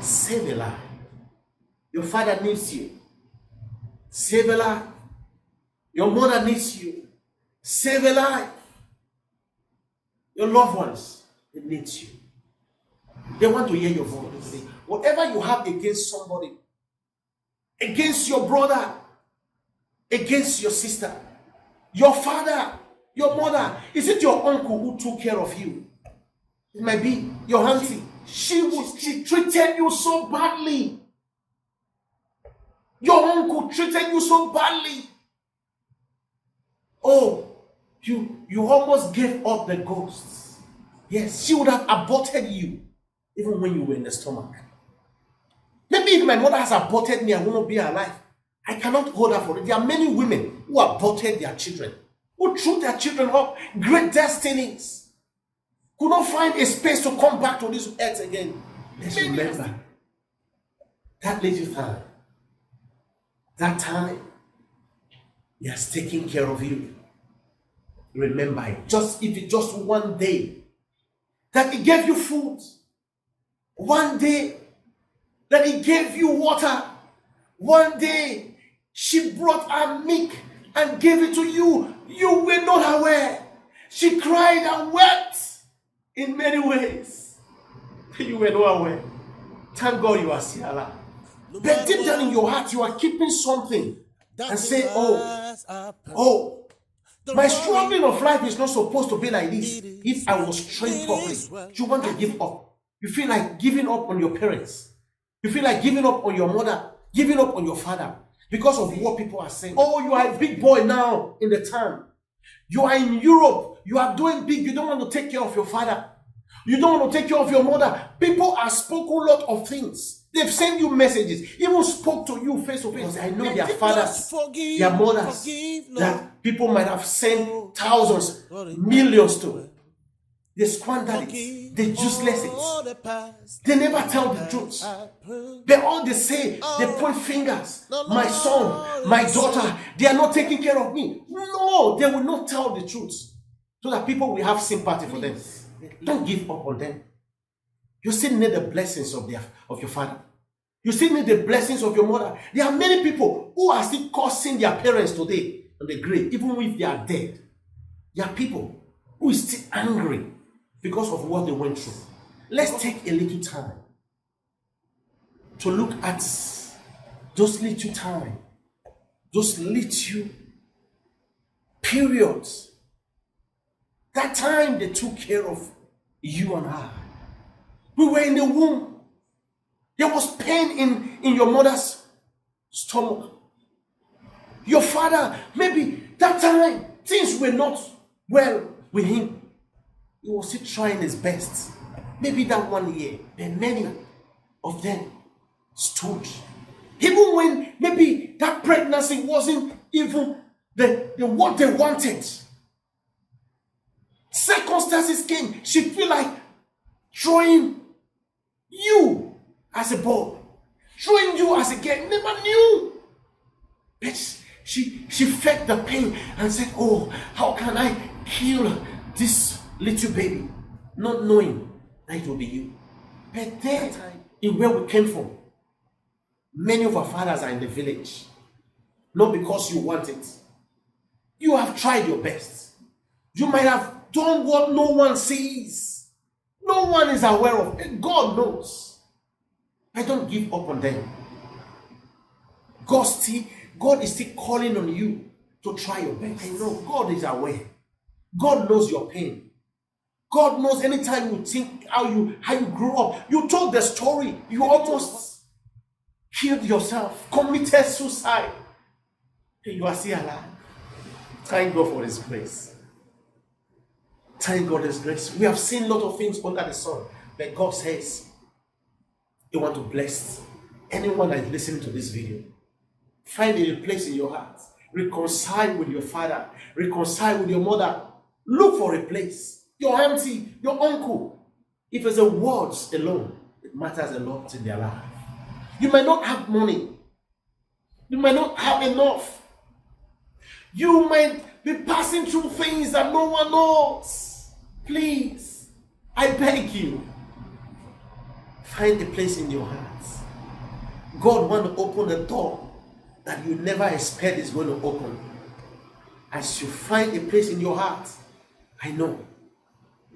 Save a life. Your father needs you. Save a life. Your mother needs you. Save a life. Your loved ones, they need you. They want to hear your voice. Whatever you have against somebody, against your brother, against your sister, your father, your mother, is it your uncle who took care of you? It might be your auntie. She treated you so badly. Your uncle treated you so badly. Oh, you almost gave up the ghosts. Yes, she would have aborted you even when you were in the stomach. Maybe if my mother has aborted me, I will not be alive. I cannot hold her for it. There are many women who aborted their children, who threw their children up, great destinies, could not find a space to come back to this earth again. Let's remember that little time. That time, He has taken care of you. Remember it. If it's just one day that He gave you food, one day that He gave you water, one day she brought her milk and gave it to you. You were not aware. She cried and wept in many ways. You were not aware. Thank God you are still alive. But deep down in your heart, you are keeping something and say, oh, my struggling of life is not supposed to be like this. If I was trained properly, you want to give up. You feel like giving up on your parents. You feel like giving up on your mother, giving up on your father because of what people are saying. Oh, you are a big boy now in the town. You are in Europe. You are doing big. You don't want to take care of your father. You don't want to take care of your mother. People have spoken a lot of things. They've sent you messages, even spoke to you face to face. I know their fathers, their mothers, that people might have sent thousands, millions to. They squandered it. They useless it. They never tell the truth. They all they say, they point fingers. My son, my daughter, they are not taking care of me. No, they will not tell the truth. So that people will have sympathy for them. Don't give up on them. You still need the blessings of your father. You still need the blessings of your mother. There are many people who are still cursing their parents today on the grave, even if they are dead. There are people who are still angry because of what they went through. Let's take a little time to look at those little time, those little periods. That time they took care of you and I. We were in the womb. There was pain in your mother's stomach. Your father, maybe that time things were not well with him. He was still trying his best. Maybe that 1 year, but many of them stood. Even when maybe that pregnancy wasn't even the what they wanted. Circumstances came. She feel like throwing you as a ball, throwing you as a girl. Never knew. But she felt the pain and said, oh, how can I kill this little baby? Not knowing that it will be you. But there, in where we came from, many of our fathers are in the village. Not because you want it. You have tried your best. You might have done what no one sees. No one is aware of it. God knows. I don't give up on them. God is still calling on you to try your best. I know God is aware. God knows your pain. God knows anytime you think how you grew up. You told the story. You almost killed yourself, committed suicide. You are still alive. Thank God for His grace. Thank God for His grace. We have seen a lot of things under the sun, but God says He wants to bless anyone that is listening to this video. Find a place in your heart. Reconcile with your father. Reconcile with your mother. Look for a place. Your auntie, your uncle. If it's the words alone, it matters a lot in their life. You might not have money. You might not have enough. You might be passing through things that no one knows. Please, I beg you, find a place in your heart. God want to open the door that you never expect is going to open. As you find a place in your heart, I know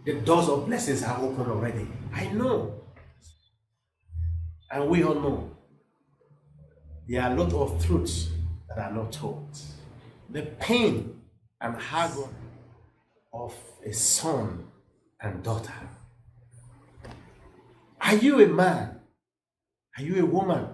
the doors of blessings are open already. I know. And we all know there are a lot of truths that are not told. The pain and agony of a son and daughter. Are you a man? Are you a woman?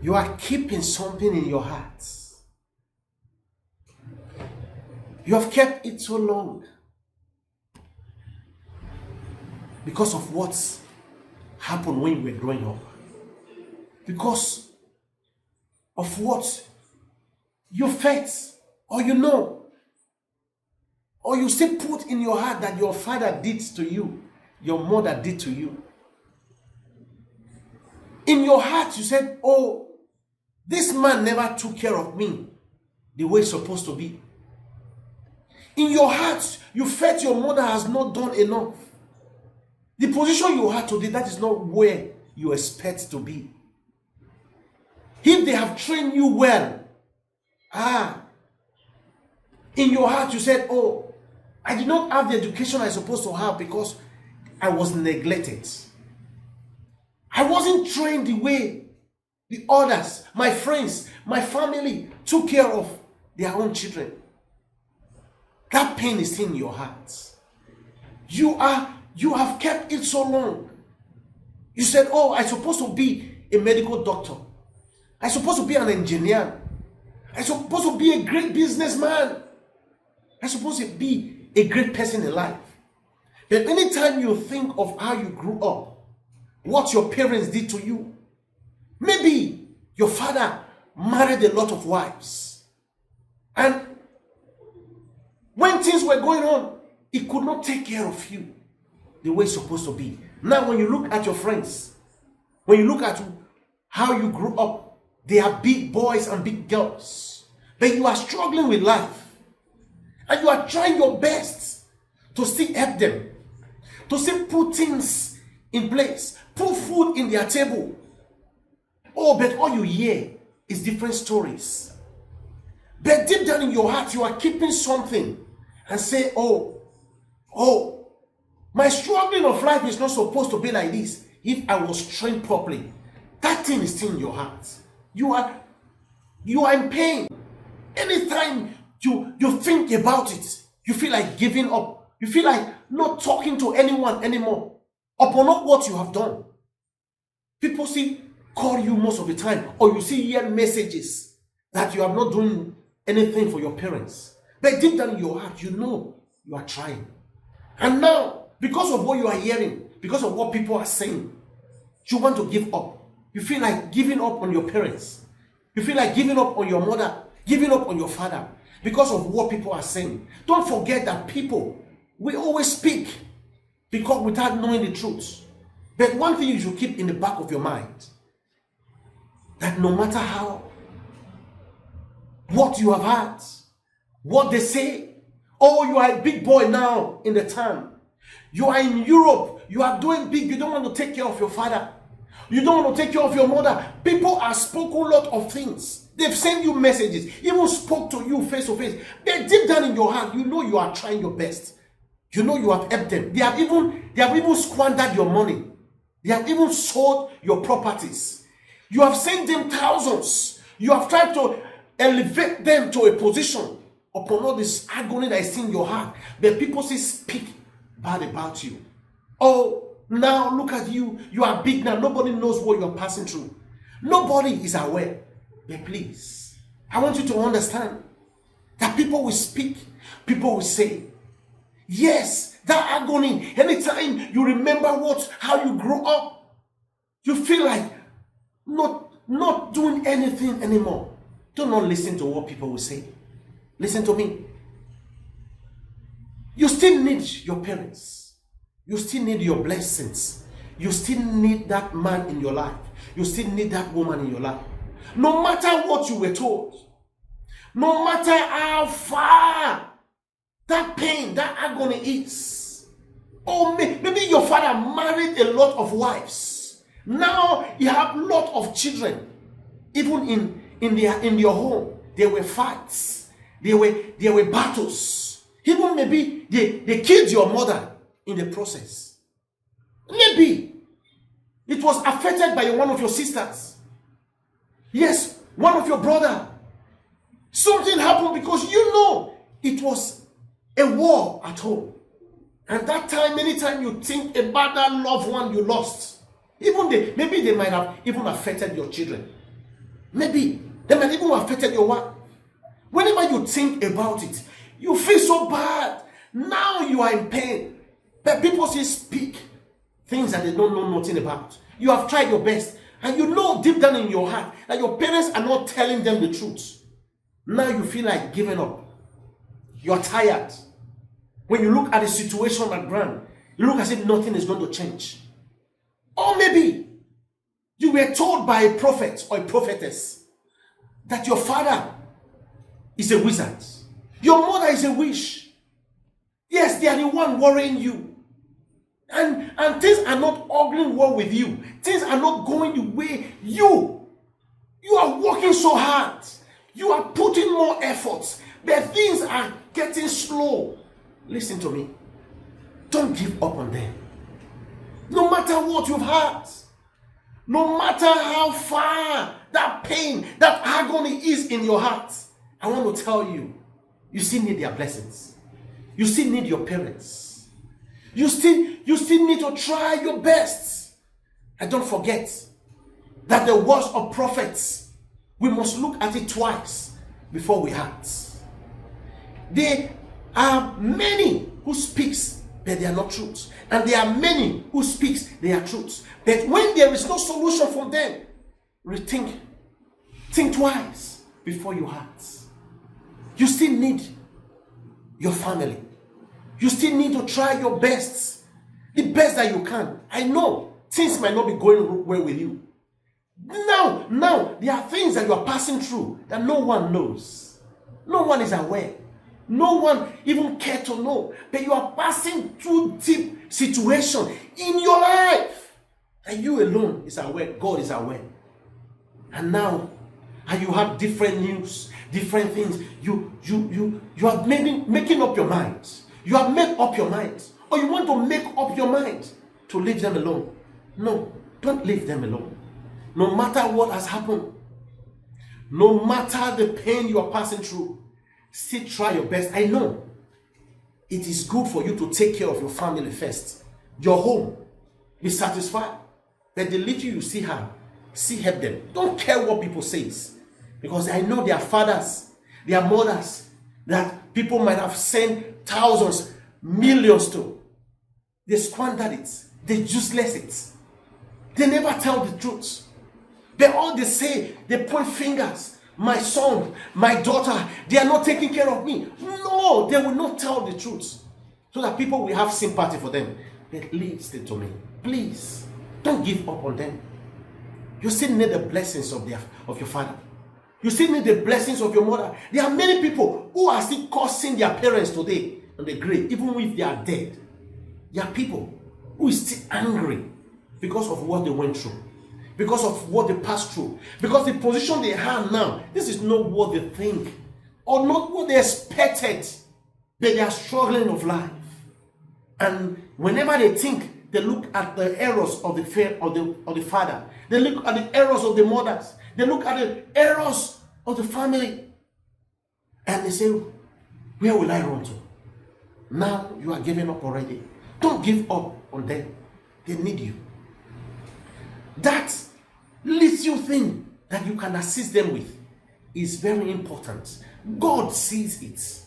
You are keeping something in your heart. You have kept it so long because of what happened when you were growing up. Because of what you felt, or you know, or you still put in your heart that your father did to you, your mother did to you. In your heart, you said, oh, this man never took care of me the way it's supposed to be. In your heart, you felt your mother has not done enough. The position you had today, that is not where you expect to be. If they have trained you well, in your heart you said, oh, I did not have the education I was supposed to have because I was neglected. I wasn't trained the way the others, my friends, my family took care of their own children. That pain is in your heart. You have kept it so long. You said, oh, I'm supposed to be a medical doctor. I'm supposed to be an engineer. I'm supposed to be a great businessman. I'm supposed to be a great person in life. But anytime you think of how you grew up, what your parents did to you, maybe your father married a lot of wives. And when things were going on, he could not take care of you the way it's supposed to be. Now, when you look at your friends, when you look at how you grew up, they are big boys and big girls. But you are struggling with life. And you are trying your best to still help them, to still put things in place, put food in their table. Oh, but all you hear is different stories. But deep down in your heart, you are keeping something and say, oh, my struggling of life is not supposed to be like this. If I was trained properly, that thing is still in your heart. You are in pain. Anytime you think about it, you feel like giving up. You feel like not talking to anyone anymore upon what you have done. People see call you most of the time, or you see hear messages that you are not doing anything for your parents. But deep down in your heart, you know you are trying. And now, because of what you are hearing, because of what people are saying, you want to give up. You feel like giving up on your parents. You feel like giving up on your mother, giving up on your father, because of what people are saying. Don't forget that people, we always speak because without knowing the truth. But one thing you should keep in the back of your mind, that no matter how, what you have had, what they say, oh, you are a big boy now in the town. You are in Europe. You are doing big. You don't want to take care of your father. You don't want to take care of your mother. People have spoken a lot of things. They've sent you messages, even spoke to you face to face. But deep down in your heart, you know you are trying your best. You know you have helped them. They have even squandered your money. They have even sold your properties. You have sent them thousands. You have tried to elevate them to a position upon all this agony that is in your heart. But people still speak bad about you. Oh, now look at you. You are big now. Nobody knows what you are passing through. Nobody is aware. But please, I want you to understand that people will speak. People will say, yes, that agony. Anytime you remember how you grew up, you feel like not doing anything anymore. Do not listen to what people will say. Listen to me. You still need your parents. You still need your blessings. You still need that man in your life. You still need that woman in your life. No matter what you were told, no matter how far that pain, that agony is, Or maybe your father married a lot of wives. Now you have a lot of children. Even in your home, there were fights. There were battles. Even maybe they killed your mother in the process. Maybe it was affected by one of your sisters. Yes, one of your brother. Something happened because it was a war at home. And that time, anytime you think about that loved one you lost, maybe they might have even affected your children. Maybe they might even have affected your wife. Whenever you think about it, you feel so bad. Now you are in pain. But people still speak things that they don't know nothing about. You have tried your best. And you know deep down in your heart that your parents are not telling them the truth. Now you feel like giving up. You're tired. When you look at the situation at ground, you look as if nothing is going to change. Or maybe you were told by a prophet or a prophetess that your father is a wizard. Your mother is a witch. Yes, they are the one worrying you. And things are not arguing well with you. Things are not going the way you are working so hard. You are putting more efforts. But things are getting slow. Listen to me. Don't give up on them. No matter what you've had, no matter how far that pain, that agony is in your heart, I want to tell you, you still need their blessings. You still need your parents. You still need to try your best. And don't forget that the words of prophets, we must look at it twice before we act. There are many who speaks, but they are not truths. And there are many who speaks, they are truths. But when there is no solution from them, think twice before you act. You still need your family. You still need to try your best, the best that you can. I know things might not be going well with you. Now, there are things that you are passing through that no one knows. No one is aware. No one even care to know. But you are passing through deep situation in your life. And you alone is aware. God is aware. And now, and you have different news, different things. You are making up your mind. You have made up your mind. Or you want to make up your mind to leave them alone. No, don't leave them alone. No matter what has happened, no matter the pain you are passing through, still try your best. I know it is good for you to take care of your family first. Your home. Be satisfied. But the little you see her, help them. Don't care what people say. Because I know their fathers, their mothers, that people might have sent thousands, millions to. They squandered it. They useless it. They never tell the truth. All they say, they point fingers. My son, my daughter, they are not taking care of me. No, they will not tell the truth. So that people will have sympathy for them. But listen to me. Please, don't give up on them. You still need the blessings of your father. You still need the blessings of your mother. There are many people who are still cursing their parents today on the grave, even if they are dead. There are people who are still angry because of what they went through, because of what they passed through, because the position they have now, this is not what they think or not what they expected, but they are struggling of life. And whenever they think, they look at the errors of the father, they look at the errors of the mothers, they look at the errors of the family, and they say, where will I run to? Now you are giving up already. Don't give up on them. They need you. That little thing that you can assist them with is very important. God sees it.